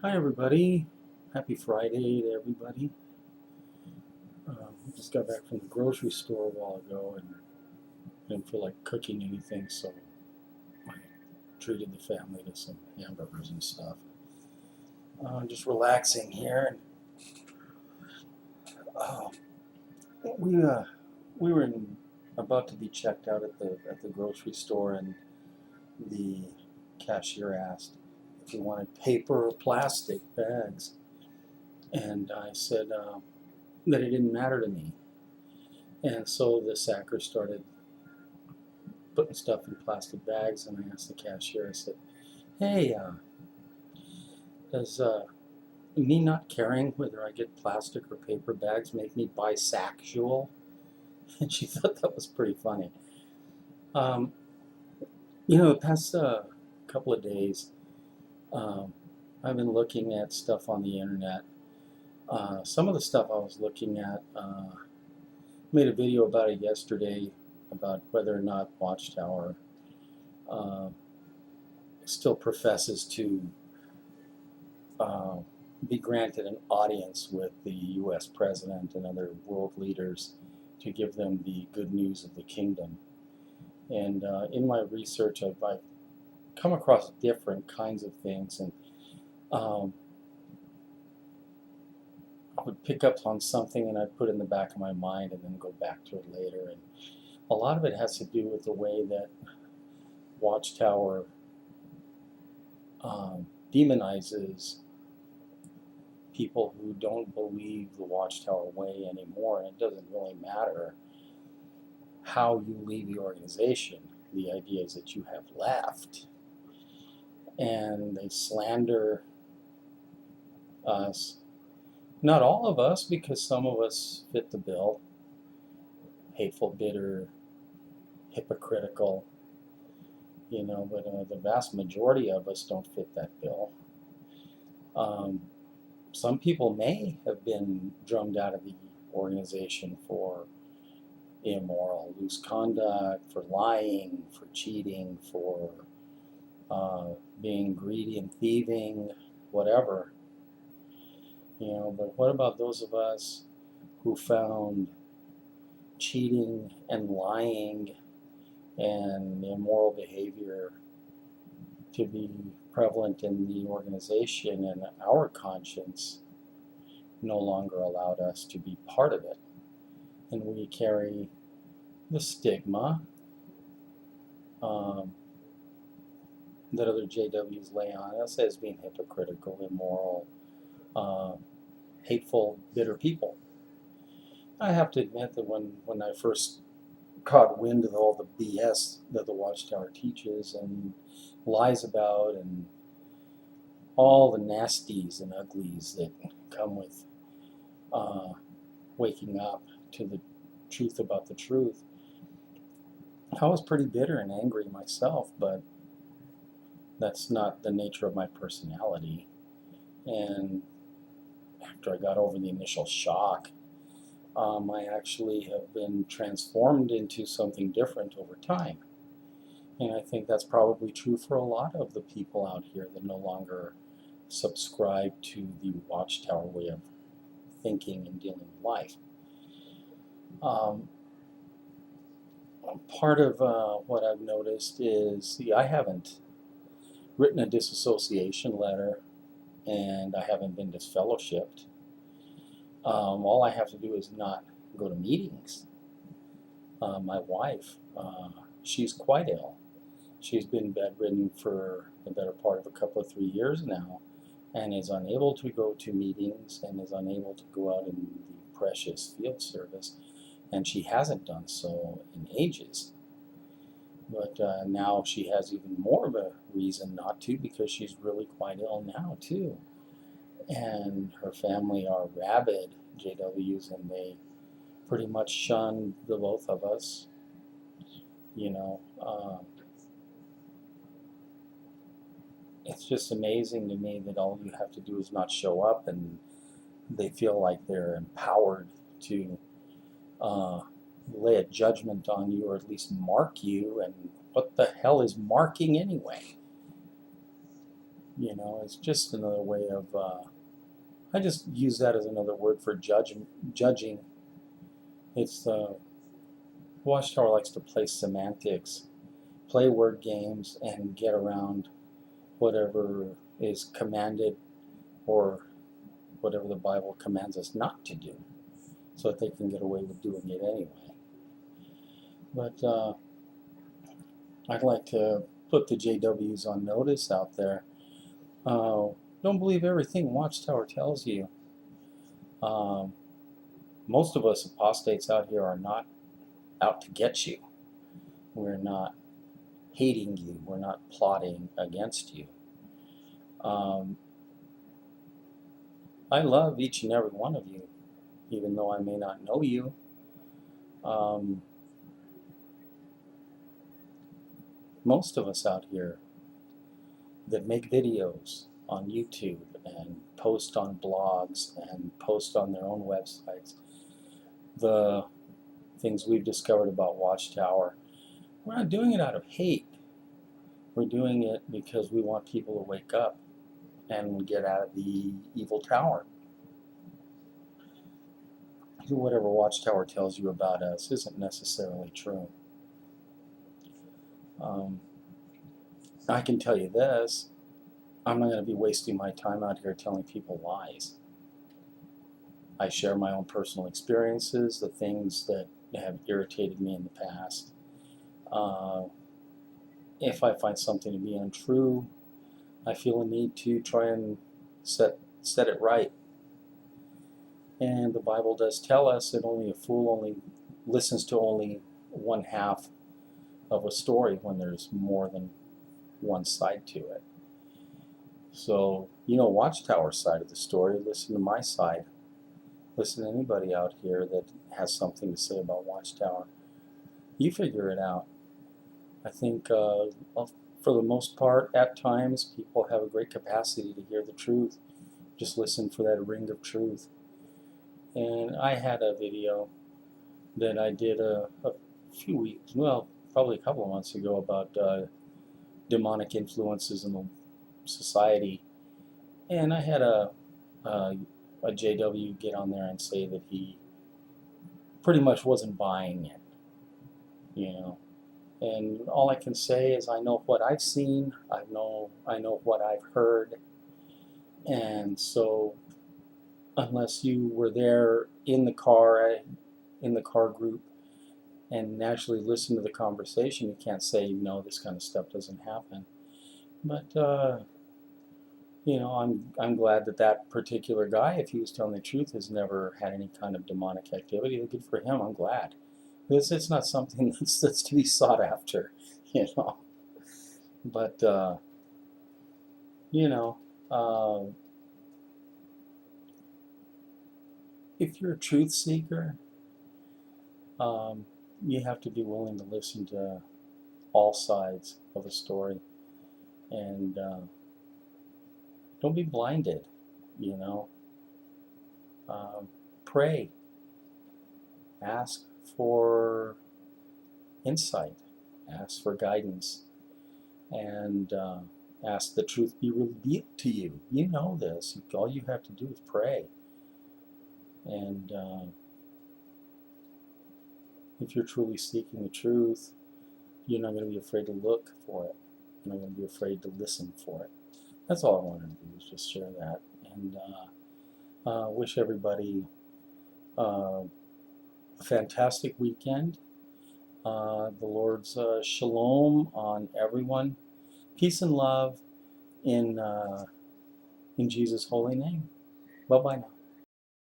Hi everybody. Happy Friday to everybody. Just got back from the grocery store a while ago and didn't feel like cooking anything, so I treated the family to some hamburgers and stuff. Just relaxing here. And uh, we we were about to be checked out at the grocery store, and the cashier asked if we wanted paper or plastic bags, and I said that it didn't matter to me. And so the sacker started putting stuff in plastic bags, and I asked the cashier, I said, hey, does me not caring whether I get plastic or paper bags make me bisexual? And she thought that was pretty funny. Um, the past couple of days, um, I've been looking at stuff on the internet. Some of the stuff I was looking at, made a video about it yesterday about whether or not Watchtower uh, still professes to uh, be granted an audience with the U.S. president and other world leaders to give them the good news of the kingdom. And in my research, I've come across different kinds of things, and um, I would pick up on something and I'd put it in the back of my mind and then go back to it later. And a lot of it has to do with the way that Watchtower demonizes people who don't believe the Watchtower way anymore. And it doesn't really matter how you leave the organization. The idea is that you have left. And they slander us. Not all of us, because some of us fit the bill. Hateful, bitter, hypocritical, but the vast majority of us don't fit that bill. Some people may have been drummed out of the organization for immoral, loose conduct, for lying, for cheating, for being greedy and thieving, whatever. But what about those of us who found cheating and lying and immoral behavior to be prevalent in the organization, and our conscience no longer allowed us to be part of it? And we carry the stigma um, that other JWs lay on us as being hypocritical, immoral, uh, hateful, bitter people. I have to admit that when I first caught wind of all the BS that the Watchtower teaches and lies about, and all the nasties and uglies that come with uh, waking up to the truth about the truth, I was pretty bitter and angry myself, but that's not the nature of my personality. And after I got over the initial shock, I actually have been transformed into something different over time. And I think that's probably true for a lot of the people out here that no longer subscribe to the Watchtower way of thinking and dealing with life. Um, Part of what I've noticed is, I haven't written a disassociation letter, and I haven't been disfellowshipped. All I have to do is not go to meetings. My wife, she's quite ill. She's been bedridden for the better part of a couple of 3 years now, and is unable to go to meetings and is unable to go out in the precious field service, and she hasn't done so in ages. But now she has even more of a reason not to, because she's really quite ill now too. And her family are rabid JWs, and they pretty much shun the both of us. You know, it's just amazing to me that all you have to do is not show up, and they feel like they're empowered to uh, lay a judgment on you, or at least mark you. And what the hell is marking anyway? You know, it's just another way of, I just use that as another word for judging. It's, Watchtower likes to play semantics, play word games, and get around whatever is commanded or whatever the Bible commands us not to do, so that they can get away with doing it anyway. But I'd like to put the JWs on notice out there. Don't believe everything Watchtower tells you. Most of us apostates out here are not out to get you. We're not hating you. We're not plotting against you. I love each and every one of you, even though I may not know you. Most of us out here that make videos on YouTube and post on blogs and post on their own websites, the things we've discovered about Watchtower, we're not doing it out of hate. We're doing it because we want people to wake up and get out of the evil tower. Whatever Watchtower tells you about us isn't necessarily true. I can tell you this, I'm not going to be wasting my time out here telling people lies. I share my own personal experiences, the things that have irritated me in the past. If I find something to be untrue, I feel a need to try and set it right. And the Bible does tell us that only a fool only listens to only one half of a story when there's more than one side to it. So, Watchtower's side of the story, listen to my side. Listen to anybody out here that has something to say about Watchtower. You figure it out. I think for the most part, at times, people have a great capacity to hear the truth. Just listen for that ring of truth. And I had a video that I did a few weeks, well, probably a couple of months ago, about demonic influences in the society. And I had a JW get on there and say that he pretty much wasn't buying it, And all I can say is I know what I've seen, I know what I've heard, and so unless you were there in the car group and actually listen to the conversation, you can't say no, this kind of stuff doesn't happen. But I'm glad that particular guy, if he was telling the truth, has never had any kind of demonic activity. Good for him. I'm glad. Because it's not something that's to be sought after, But if you're a truth seeker, you have to be willing to listen to all sides of a story, and don't be blinded. Pray. Ask for insight. Ask for guidance, and ask the truth be revealed to you. You know this. All you have to do is pray. And if you're truly seeking the truth, you're not going to be afraid to look for it. You're not going to be afraid to listen for it. That's all I wanted to do, is just share that. And wish everybody a fantastic weekend. The Lord's shalom on everyone. Peace and love in Jesus' holy name. Bye-bye now.